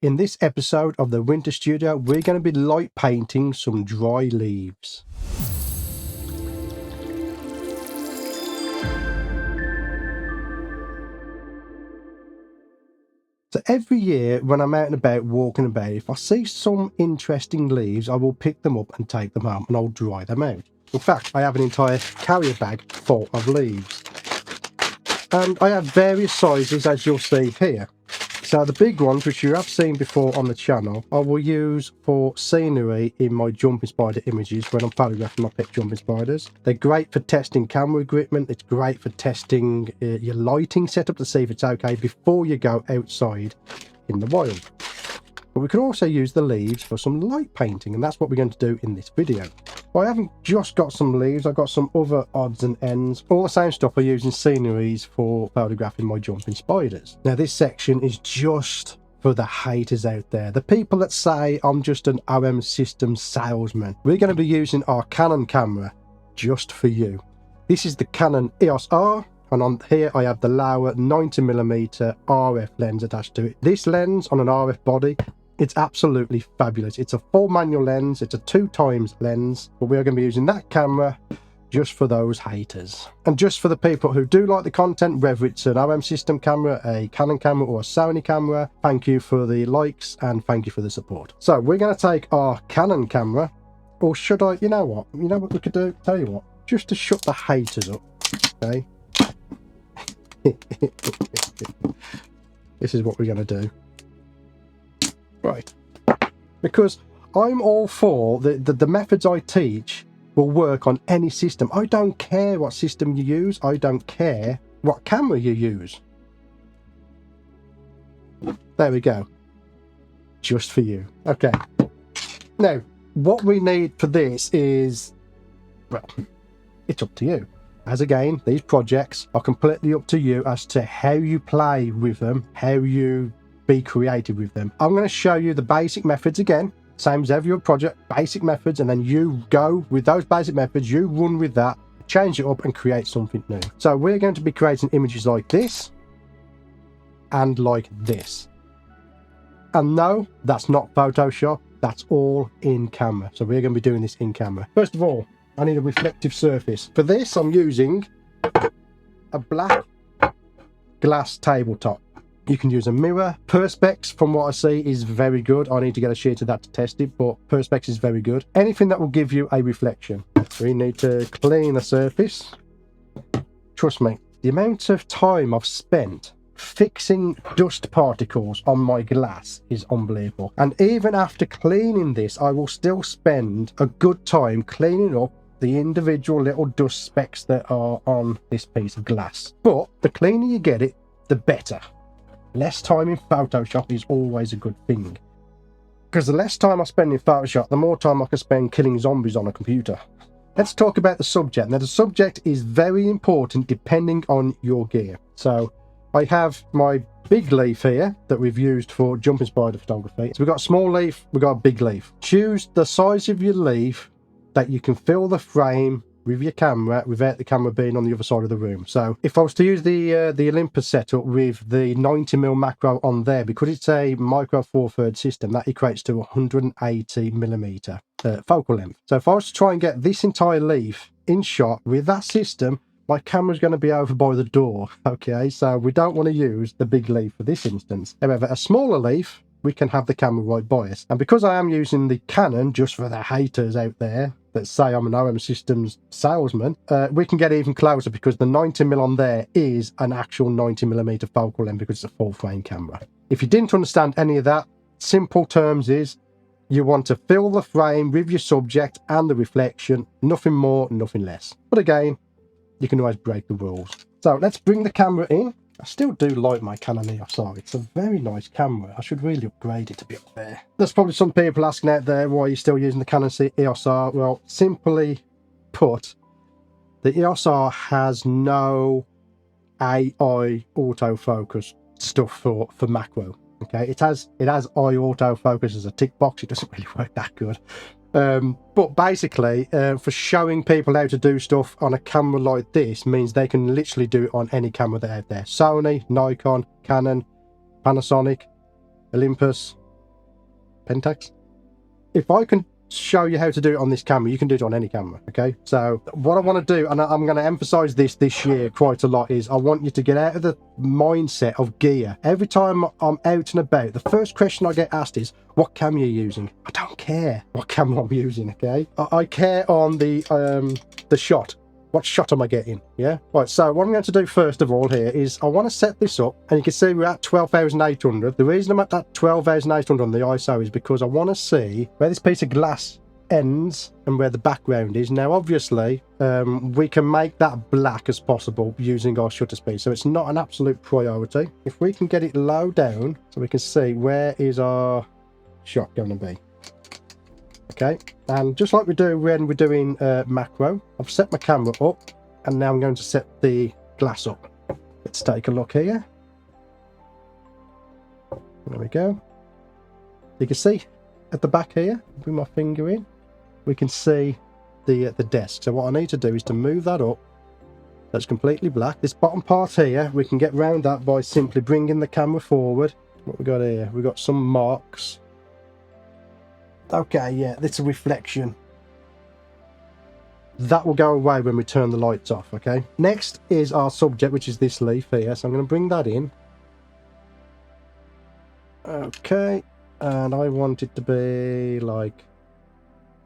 In this episode of the Winter Studio, we're going to be light painting some dry leaves. So every year when I'm out and about walking about, if I see some interesting leaves, I will pick them up and take them home and I'll dry them out. In fact, I have an entire carrier bag full of leaves. And I have various sizes, as you'll see here. So the big ones, which you have seen before on the channel, I will use for scenery in my jumping spider images when I'm photographing my pet jumping spiders. They're great for testing camera equipment. It's great for testing your lighting setup to see if it's okay before you go outside in the wild. But we can also use the leaves for some light painting, and that's what we're going to do in this video. Well, I haven't just got some leaves, I've got some other odds and ends. All the same stuff I use in sceneries for photographing my jumping spiders. Now this section is just for the haters out there, the people that say I'm just an OM Systems salesman. We're going to be using our Canon camera just for you. This is the Canon EOS R, and on here I have the Laowa 90mm RF lens attached to it. This lens on an RF body, it's absolutely fabulous. It's a full manual lens, it's a 2x lens, but we're going to be using that camera just for those haters. And just for the people who do like the content, whether it's an OM system camera, a Canon camera or a Sony camera, thank you for the likes and thank you for the support. So we're going to take our Canon camera, or should I, you know what we could do? Tell you what, just to shut the haters up, okay? This is what we're going to do. Right, because I'm all for the methods I teach will work on any system. I don't care what system you use. I don't care what camera you use. There we go. Just for you. Okay. Now, what we need for this is, well, it's up to you. As again, these projects are completely up to you as to how you play with them, how you be creative with them. I'm going to show you the basic methods again, same as every other project, basic methods, and then you go with those basic methods, you run with that, change it up and create something new. So we're going to be creating images like this and like this. And no, that's not Photoshop, that's all in camera. So we're going to be doing this in camera. First of all, I need a reflective surface. For this, I'm using a black glass tabletop. You can use a mirror. Perspex, from what I see, is very good. I need to get a sheet of that to test it, but Perspex is very good. Anything that will give you a reflection. We need to clean the surface. Trust me, the amount of time I've spent fixing dust particles on my glass is unbelievable. And even after cleaning this, I will still spend a good time cleaning up the individual little dust specks that are on this piece of glass. But the cleaner you get it, the better. Less time in Photoshop is always a good thing, because the less time I spend in Photoshop, the more time I can spend killing zombies on a computer. Let's talk about the subject. Now the subject is very important depending on your gear. So I have my big leaf here that we've used for jumping spider photography. So we've got a small leaf, we've got a big leaf. Choose the size of your leaf that you can fill the frame with your camera without the camera being on the other side of the room. So if I was to use the Olympus setup with the 90mm macro on there, because it's a micro 4/3 system, that equates to 180mm focal length. So if I was to try and get this entire leaf in shot with that system, my camera's going to be over by the door. Okay, so we don't want to use the big leaf for this instance. However, a smaller leaf, we can have the camera right by us. And because I am using the Canon, just for the haters out there that say I'm an OM Systems salesman, we can get even closer because the 90mm on there is an actual 90mm focal length because it's a full frame camera. If you didn't understand any of that, simple terms is you want to fill the frame with your subject and the reflection, nothing more, nothing less. But again, you can always break the rules. So let's bring the camera in. I still do like my Canon EOS R. It's a very nice camera. I should really upgrade it to be up there. There's probably some people asking out there why you're still using the Canon EOS R. Well, simply put, the EOS R has no AI autofocus stuff for macro. Okay, it has eye autofocus as a tick box. It doesn't really work that good. But basically, for showing people how to do stuff on a camera like this means they can literally do it on any camera that's out there. Sony, Nikon, Canon, Panasonic, Olympus, Pentax. If I can show you how to do it on this camera, you can do it on any camera. Okay, so what I want to do, and I'm going to emphasize this year quite a lot, is I want you to get out of the mindset of gear. Every time I'm out and about, the first question I get asked is, what camera are you using? I don't care what camera I'm using. Okay, I care on the shot. What shot am I getting? Yeah, right. So what I'm going to do first of all here is I want to set this up, and you can see we're at 12,800. The reason I'm at that 12,800 on the ISO is because I want to see where this piece of glass ends and where the background is. Now obviously we can make that black as possible using our shutter speed, so it's not an absolute priority. If we can get it low down so we can see where is our shot going to be. Okay, and just like we do when we're doing macro, I've set my camera up, and now I'm going to set the glass up. Let's take a look here. There we go. You can see at the back here, bring my finger in, we can see the desk. So what I need to do is to move that up. That's completely black. This bottom part here, we can get round that by simply bringing the camera forward. What we got here? We've got some marks. Okay, yeah, it's a reflection. That will go away when we turn the lights off. Okay, next is our subject, which is this leaf here. So I'm going to bring that in. Okay, and I want it to be like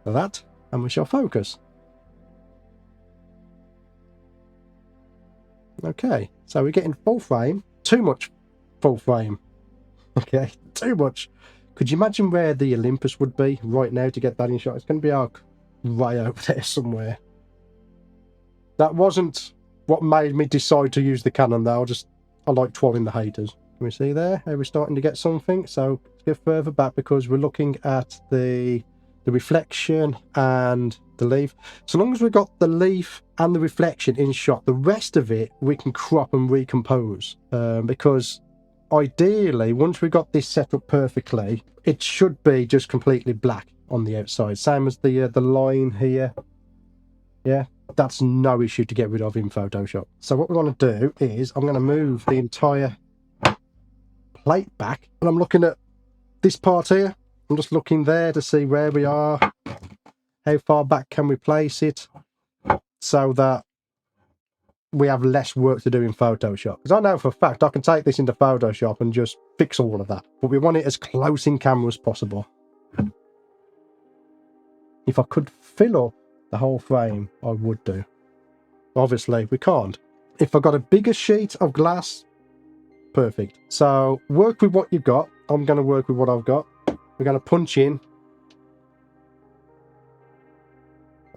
that, and we shall focus. Okay, so we're getting full frame. Too much full frame. Okay, too much. Could you imagine where the Olympus would be right now to get that in shot? It's going to be right over there somewhere. That wasn't what made me decide to use the Canon though. I like trolling the haters. Can we see there? How we're starting to get something? So let's go further back because we're looking at the reflection and the leaf. So long as we've got the leaf and the reflection in shot, the rest of it we can crop and recompose, because ideally, once we got this set up perfectly, it should be just completely black on the outside. Same as the line here. Yeah, that's no issue to get rid of in Photoshop. So what we want to do is I'm going to move the entire plate back, and I'm looking at this part here. I'm just looking there to see where we are. How far back can we place it so that we have less work to do in Photoshop? Because I know for a fact I can take this into Photoshop and just fix all of that, but we want it as close in camera as possible. If I could fill up the whole frame, I would do. Obviously we can't. If I got a bigger sheet of glass, perfect. So work with what you've got. I'm going to work with what I've got. We're going to punch in.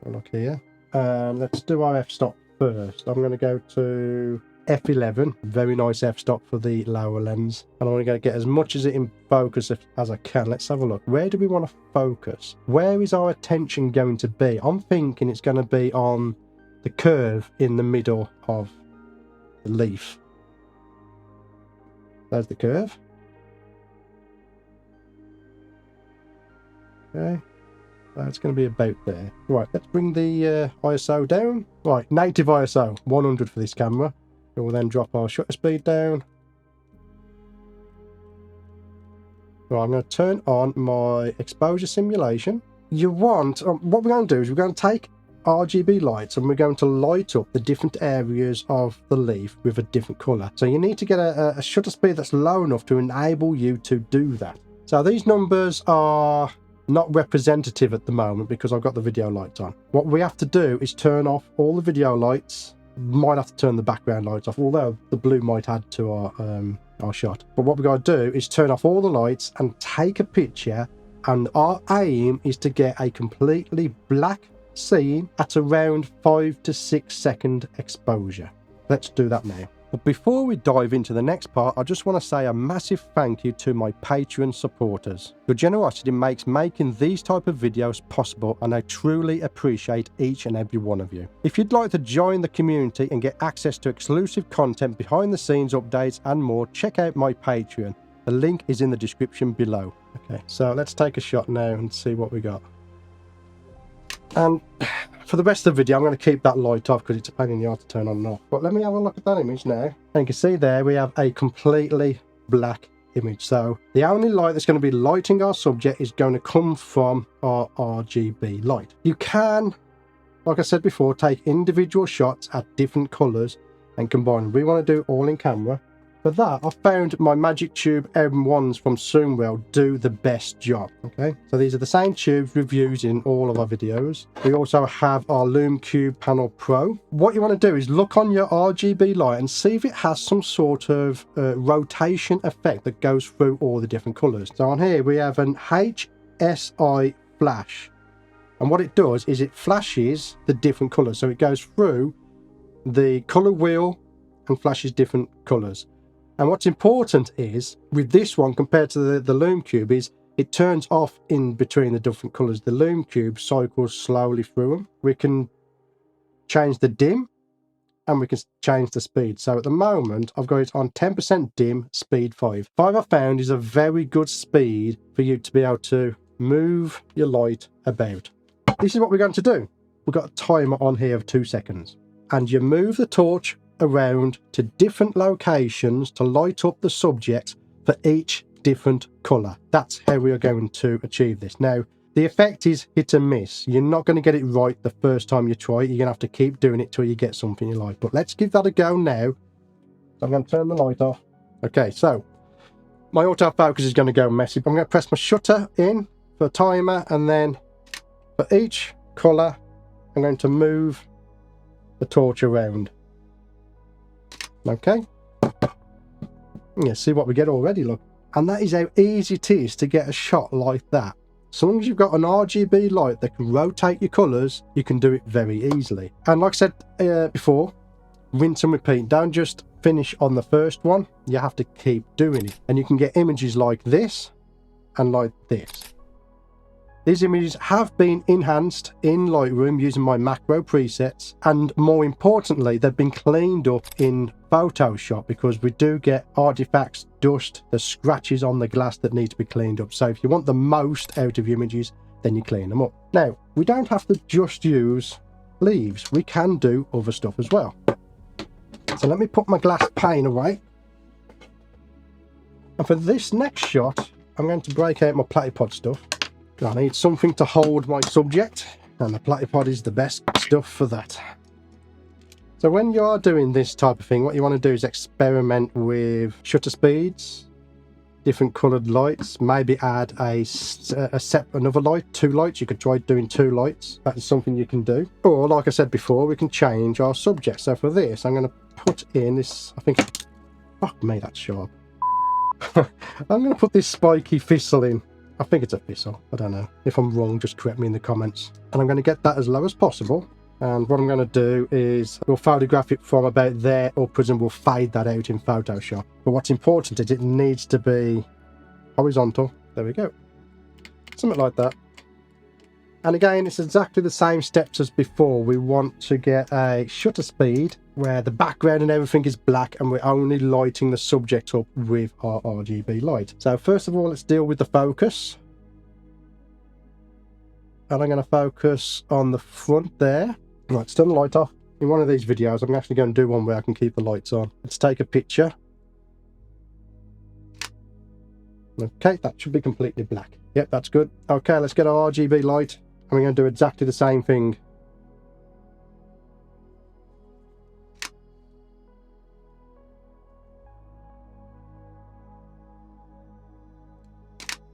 Have a look here. Let's do our f-stop first. I'm going to go to f11, very nice f-stop for the lower lens, and I'm going to get as much as it in focus as I can. Let's have a look. Where do we want to focus? Where is our attention going to be? I'm thinking it's going to be on the curve in the middle of the leaf. There's the curve. Okay, that's going to be about there. Right, let's bring the ISO down. Right, native ISO 100 for this camera. We will then drop our shutter speed down. Right, I'm going to turn on my exposure simulation. You want, what we're going to do is we're going to take RGB lights and we're going to light up the different areas of the leaf with a different colour. So you need to get a shutter speed that's low enough to enable you to do that. So these numbers are not representative at the moment because I've got the video lights on. What we have to do is turn off all the video lights. Might have to turn the background lights off, although the blue might add to our shot. But what we've got to do is turn off all the lights and take a picture, and our aim is to get a completely black scene at around 5 to 6 second exposure. Let's do that now. But before we dive into the next part, I just want to say a massive thank you to my Patreon supporters. Your generosity makes making these type of videos possible, and I truly appreciate each and every one of you. If you'd like to join the community and get access to exclusive content, behind the scenes updates and more, check out my Patreon. The link is in the description below. Okay, so let's take a shot now and see what we got. And for the rest of the video, I'm going to keep that light off because it's a pain in the arse to turn on and off. But let me have a look at that image now. And you can see there we have a completely black image. So the only light that's going to be lighting our subject is going to come from our RGB light. You can, like I said before, take individual shots at different colors and combine them. We want to do all in camera. For that, I found my Magic Tube M1s from Zoomwell do the best job. Okay, so these are the same tubes we've used in all of our videos. We also have our Lume Cube Panel Pro. What you want to do is look on your RGB light and see if it has some sort of rotation effect that goes through all the different colors. So on here we have an HSI flash, and what it does is it flashes the different colors. So it goes through the color wheel and flashes different colors. And what's important is, with this one compared to the Lume Cube, is it turns off in between the different colours. The Lume Cube cycles slowly through them. We can change the dim and we can change the speed. So at the moment, I've got it on 10% dim, speed 5. 5 I found is a very good speed for you to be able to move your light about. This is what we're going to do. We've got a timer on here of 2 seconds. And you move the torch around to different locations to light up the subject for each different color. That's how we are going to achieve this. Now, the effect is hit and miss. You're not going to get it right the first time you try it. You're going to have to keep doing it till you get something you like. But let's give that a go now. So I'm going to turn the light off. Okay, so my autofocus is going to go messy. I'm going to press my shutter in for timer, and then for each color I'm going to move the torch around. Okay, yeah, see what we get already, look. And that is how easy it is to get a shot like that. So long as you've got an RGB light that can rotate your colours, you can do it very easily. And like I said before, rinse and repeat. Don't just finish on the first one, you have to keep doing it. And you can get images like this and like this. These images have been enhanced in Lightroom using my macro presets, and more importantly, they've been cleaned up in Photoshop, because we do get artifacts, dust, the scratches on the glass that need to be cleaned up. So if you want the most out of your images, then you clean them up. Now, we don't have to just use leaves, we can do other stuff as well. So let me put my glass pane away. And for this next shot, I'm going to break out my platypod stuff. I need something to hold my subject, and the platypod is the best stuff for that. So when you are doing this type of thing, what you want to do is experiment with shutter speeds, different coloured lights, maybe add another light, 2 lights. You could try doing 2 lights. That is something you can do. Or like I said before, we can change our subject. So for this, I'm going to put in this, I think, fuck me, that's sharp. I'm going to put this spiky thistle in. I think it's a thistle, I don't know. If I'm wrong, just correct me in the comments. And I'm going to get that as low as possible. And what I'm going to do is we'll photograph it from about there upwards, and we'll fade that out in Photoshop. But what's important is it needs to be horizontal. There we go. Something like that. And again, it's exactly the same steps as before. We want to get a shutter speed where the background and everything is black, and we're only lighting the subject up with our RGB light. So first of all, let's deal with the focus. And I'm going to focus on the front there. Right, let's turn the light off. In one of these videos, I'm actually going to do one where I can keep the lights on. Let's take a picture. Okay, that should be completely black. Yep, that's good. Okay, let's get our RGB light, and we're going to do exactly the same thing.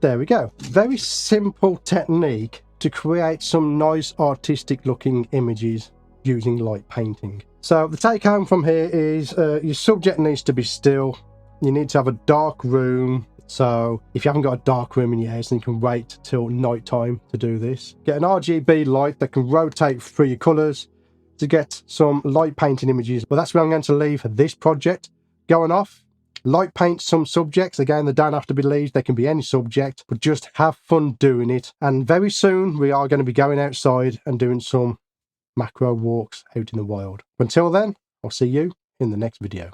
There we go. Very simple technique to create some nice artistic looking images using light painting. So the take home from here is your subject needs to be still. You need to have a dark room. So if you haven't got a dark room in your house, then you can wait till night time to do this. Get an RGB light that can rotate through your colors to get some light painting images. But that's where I'm going to leave this project. Going off, light paint some subjects. Again, they don't have to be leaves, they can be any subject, but just have fun doing it. And very soon we are going to be going outside and doing some macro walks out in the wild. Until then, I'll see you in the next video.